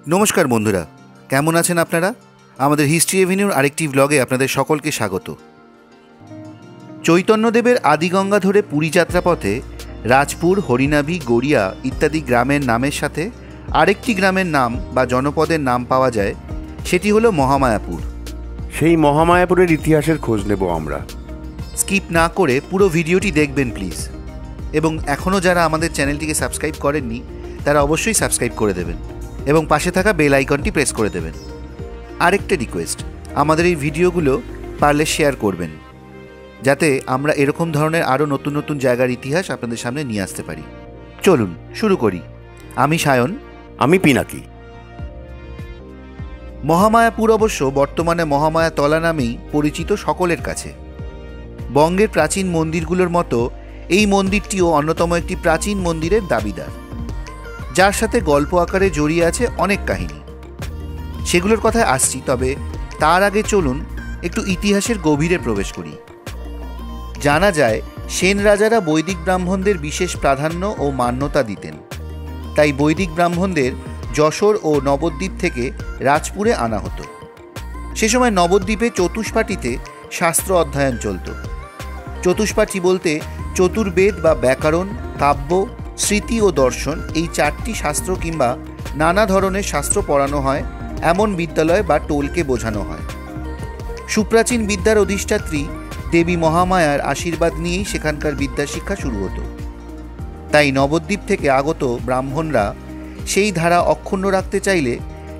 নমস্কার বন্ধুরা, কেমন আছেন আপনারা? আমাদের হিস্ট্রি এভিনিউর আরেকটি ব্লগে আপনাদের সকলকে স্বাগত। চৈতন্যদেবের আদিগঙ্গা ধরে পুরী যাত্রাপথে রাজপুর, হরিনাভি, গড়িয়া ইত্যাদি গ্রামের নামের সাথে আরেকটি গ্রামের নাম বা জনপদের নাম পাওয়া যায়, সেটি হলো মহামায়াপুর। সেই মহামায়াপুরের ইতিহাসের খোঁজ নেব আমরা। স্কিপ না করে পুরো ভিডিওটি দেখবেন প্লিজ, এবং এখনও যারা আমাদের চ্যানেলটিকে সাবস্ক্রাইব করেননি তারা অবশ্যই সাবস্ক্রাইব করে দেবেন এবং পাশে থাকা বেল আইকনটি প্রেস করে দেবেন। আরেকটা রিকোয়েস্ট, আমাদের এই ভিডিওগুলো পারলে শেয়ার করবেন, যাতে আমরা এরকম ধরনের আরও নতুন নতুন জায়গার ইতিহাস আপনাদের সামনে নিয়ে আসতে পারি। চলুন শুরু করি। আমি সায়ন। আমি পিনাকি। মহামায়াপুর অবশ্য বর্তমানে মহামায়াতলা নামেই পরিচিত সকলের কাছে। বঙ্গের প্রাচীন মন্দিরগুলোর মতো এই মন্দিরটিও অন্যতম একটি প্রাচীন মন্দিরের দাবিদার, যার সাথে গল্প আকারে জড়িয়ে আছে অনেক কাহিনী। সেগুলোর কথায় আসছি, তবে তার আগে চলুন একটু ইতিহাসের গভীরে প্রবেশ করি। জানা যায় সেন রাজারা বৈদিক ব্রাহ্মণদের বিশেষ প্রাধান্য ও মান্যতা দিতেন, তাই বৈদিক ব্রাহ্মণদের যশোর ও নবদ্বীপ থেকে রাজপুরে আনা হতো। সে সময় নবদ্বীপে চতুষ্পাঠীতে শাস্ত্র অধ্যয়ন চলত। চতুষ্পাঠী বলতে চতুর্বেদ বা ব্যাকরণ, কাব্য, স্মৃতি ও দর্শন, এই চারটি শাস্ত্র কিংবা নানা ধরনের শাস্ত্র পড়ানো হয় এমন বিদ্যালয় বা টোলকে বোঝানো হয়। সুপ্রাচীন বিদ্যার অধিষ্ঠাত্রী দেবী মহামায়ার আশীর্বাদ নিয়েই সেখানকার বিদ্যা শিক্ষা শুরু হতো। তাই নবদ্বীপ থেকে আগত ব্রাহ্মণরা সেই ধারা অক্ষুণ্ণ রাখতে চাইলে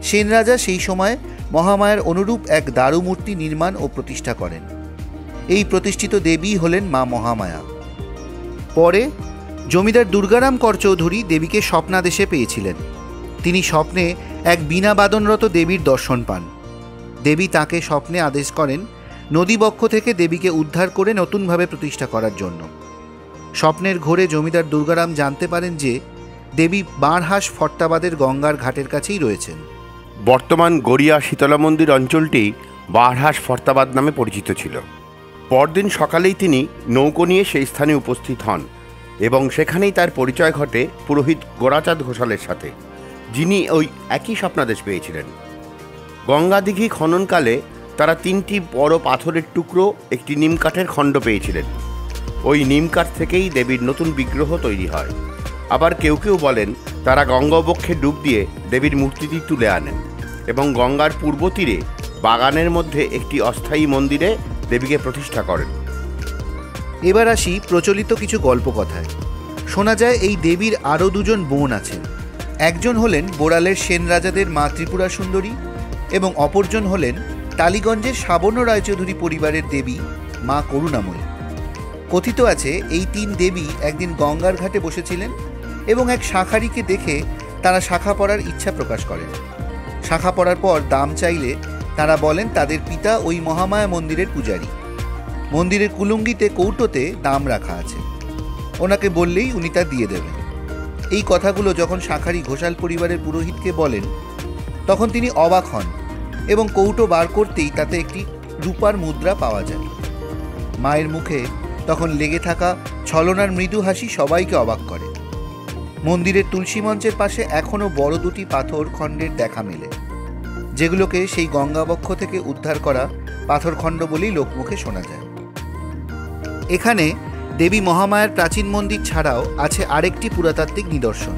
সেন রাজা সেই সময় মহামায়ার অনুরূপ এক দারুমূর্তি নির্মাণ ও প্রতিষ্ঠা করেন। এই প্রতিষ্ঠিত দেবী হলেন মা মহামায়া। পরে জমিদার দুর্গারাম কর চৌধুরী দেবীকে স্বপ্নাদেশে পেয়েছিলেন। তিনি স্বপ্নে এক বীণা বাদনরত দেবীর দর্শন পান। দেবী তাকে স্বপ্নে আদেশ করেন নদীবক্ষ থেকে দেবীকে উদ্ধার করে নতুনভাবে প্রতিষ্ঠা করার জন্য। স্বপ্নের ঘোরে জমিদার দুর্গারাম জানতে পারেন যে দেবী বাঁড়হাঁস ফট্টাবাদের গঙ্গার ঘাটের কাছেই রয়েছেন। বর্তমান গড়িয়া শীতলা মন্দির অঞ্চলটি বাঁড়হাঁস ফর্তাবাদ নামে পরিচিত ছিল। পরদিন সকালেই তিনি নৌকো নিয়ে সেই স্থানে উপস্থিত হন এবং সেখানেই তার পরিচয় ঘটে পুরোহিত গোরাচাঁদ ঘোষালের সাথে, যিনি ওই একই স্বপ্নাদেশ পেয়েছিলেন। গঙ্গা দিঘি খননকালে তারা 3টি বড় পাথরের টুকরো, একটি নিমকাঠের খণ্ড পেয়েছিলেন। ওই নিমকাঠ থেকেই দেবীর নতুন বিগ্রহ তৈরি হয়। আবার কেউ কেউ বলেন তারা গঙ্গাবক্ষে ডুব দিয়ে দেবীর মূর্তিটি তুলে আনেন এবং গঙ্গার পূর্ব তীরে বাগানের মধ্যে একটি অস্থায়ী মন্দিরে দেবীকে প্রতিষ্ঠা করেন। এবার আসি প্রচলিত কিছু গল্প কথায়। শোনা যায় এই দেবীর আরও 2জন বোন আছেন। একজন হলেন বোড়ালের সেন রাজাদের মা ত্রিপুরা সুন্দরী এবং অপরজন হলেন টালিগঞ্জের সাবর্ণ রায়চৌধুরী পরিবারের দেবী মা করুণাময়ী। কথিত আছে এই 3 দেবী একদিন গঙ্গার ঘাটে বসেছিলেন এবং এক শাঁখারিকে দেখে তারা শাঁখা পরার ইচ্ছা প্রকাশ করেন। শাঁখা পরার পর দাম চাইলে তারা বলেন তাদের পিতা ওই মহামায়া মন্দিরের পূজারী। মন্দিরের কুলুঙ্গিতে কৌটোতে দাম রাখা আছে, ওনাকে বললেই উনি তা দিয়ে দেবেন। এই কথাগুলো যখন শাঁখারি ঘোষাল পরিবারের পুরোহিতকে বলেন, তখন তিনি অবাক হন এবং কৌটো বার করতেই তাতে একটি রূপার মুদ্রা পাওয়া যায়। মায়ের মুখে তখন লেগে থাকা ছলনার মৃদু হাসি সবাইকে অবাক করে। মন্দিরের তুলসী মঞ্চের পাশে এখনও বড় 2টি পাথর খণ্ডের দেখা মেলে, যেগুলোকে সেই গঙ্গাবক্ষ থেকে উদ্ধার করা পাথরখণ্ড বলেই লোকমুখে শোনা যায়। এখানে দেবী মহামায়ার প্রাচীন মন্দির ছাড়াও আছে আরেকটি পুরাতাত্ত্বিক নিদর্শন।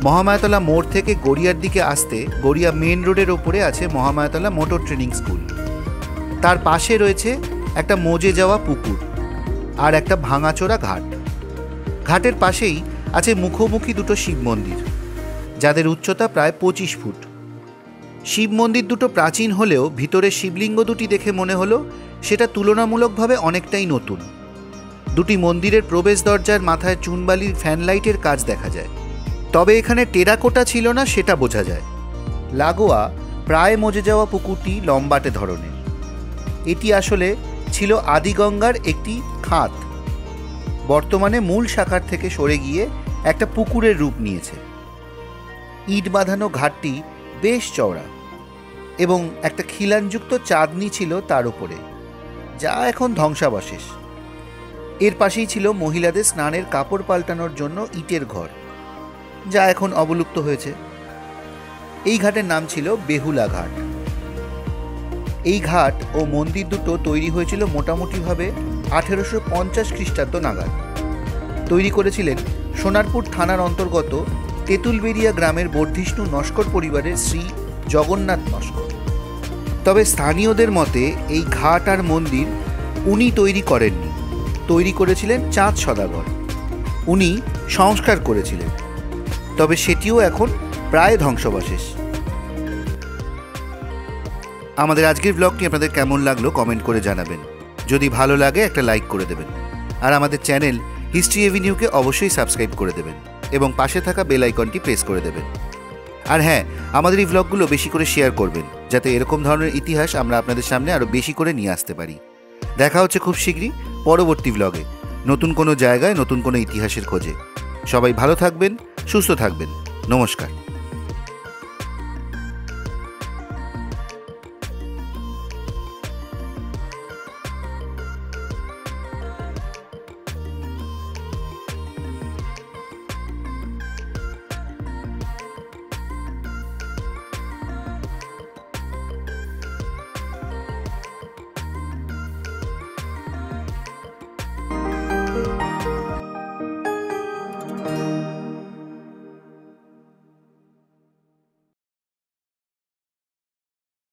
মহামায়াতলা মোড় থেকে গড়িয়ার দিকে আসতে গড়িয়া মেন রোডের ওপরে আছে মহামায়াতলা মোটর ট্রেনিং স্কুল। তার পাশে রয়েছে একটা মজে যাওয়া পুকুর আর একটা ভাঙাচোরা ঘাট। ঘাটের পাশেই আছে মুখোমুখি 2টো শিব মন্দির, যাদের উচ্চতা প্রায় 25 ফুট। শিব মন্দির 2টো প্রাচীন হলেও ভিতরে শিবলিঙ্গ 2টি দেখে মনে হলো সেটা তুলনামূলকভাবে অনেকটাই নতুন। 2টি মন্দিরের প্রবেশ দরজার মাথায় চুনবালির ফ্যানলাইটের কাজ দেখা যায়, তবে এখানে টেরাকোটা ছিল না সেটা বোঝা যায়। লাগোয়া প্রায় মজে যাওয়া পুকুরটি লম্বাটে ধরনের। এটি আসলে ছিল আদিগঙ্গার একটি খাত, বর্তমানে মূল শাখার থেকে সরে গিয়ে একটা পুকুরের রূপ নিয়েছে। ইট বাঁধানো ঘাটটি বেশ চওড়া এবং একটা খিলানযুক্ত চাঁদনি ছিল তার উপরে, যা এখন ধ্বংসাবশেষ। এর পাশেই ছিল মহিলাদের স্নানের কাপড় পাল্টানোর জন্য ইটের ঘর, যা এখন অবলুপ্ত হয়েছে। এই ঘাটের নাম ছিল বেহুলা ঘাট। এই ঘাট ও মন্দির দুটো তৈরি হয়েছিল মোটামুটিভাবে 1850 খ্রিস্টাব্দ নাগাদ। তৈরি করেছিলেন সোনারপুর থানার অন্তর্গত তেঁতুলবেড়িয়া গ্রামের বর্ধিষ্ণু নস্কর পরিবারের শ্রী জগন্নাথ নস্কর। তবে স্থানীয়দের মতে এই ঘাট আর মন্দির উনি তৈরি করেননি, তৈরি করেছিলেন চাঁদ সদাগর। উনি সংস্কার করেছিলেন, তবে সেটিও এখন প্রায় ধ্বংসাবশেষ। আমাদের আজকের ব্লগটি আপনাদের কেমন লাগলো কমেন্ট করে জানাবেন। যদি ভালো লাগে একটা লাইক করে দেবেন, আর আমাদের চ্যানেল হিস্ট্রি এভিনিউকে অবশ্যই সাবস্ক্রাইব করে দেবেন এবং পাশে থাকা বেল আইকনটি প্রেস করে দেবেন। আর হ্যাঁ, আমাদের এই ব্লগগুলো বেশি করে শেয়ার করবেন, যাতে এরকম ধরনের ইতিহাস আমরা আপনাদের সামনে আরও বেশি করে নিয়ে আসতে পারি। দেখা হচ্ছে খুব শীঘ্রই পরবর্তী ব্লগে, নতুন কোনো জায়গায় নতুন কোনো ইতিহাসের খোঁজে। সবাই ভালো থাকবেন, সুস্থ থাকবেন। নমস্কার।